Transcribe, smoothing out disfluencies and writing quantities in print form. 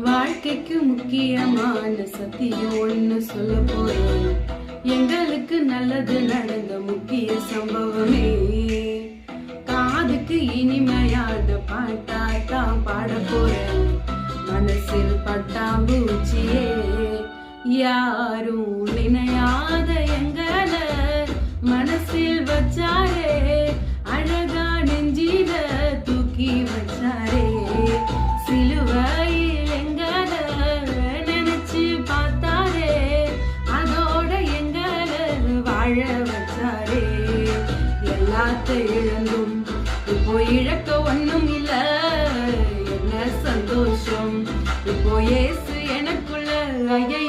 வாழ்க்கைக்கு முக்கியமான சத்தியம் ஒண்ணு சொல்ல போறேன். எங்களுக்கு நல்லது நடந்த முக்கிய சம்பவமே. காதுக்கு இனிமையான பாட்டா தான் பாட போறேன். மனசில் பட்டாம்பூச்சியே யாரும் நினையாத எங்கள மனசில் வச்சாரே. அழகா நெஞ்சில தூக்கி வச்சாரே. சிலுவையில் எங்கள நினைச்சு பார்த்தாரே. அதோட எங்கள வாழ வச்சாரே. எல்லாத்தையும் இழந்தும் இப்போ இழக்க ஒண்ணும் இல்ல. என்ன சந்தோஷம் இப்போ இயேசு எனக்குள்ள ஐய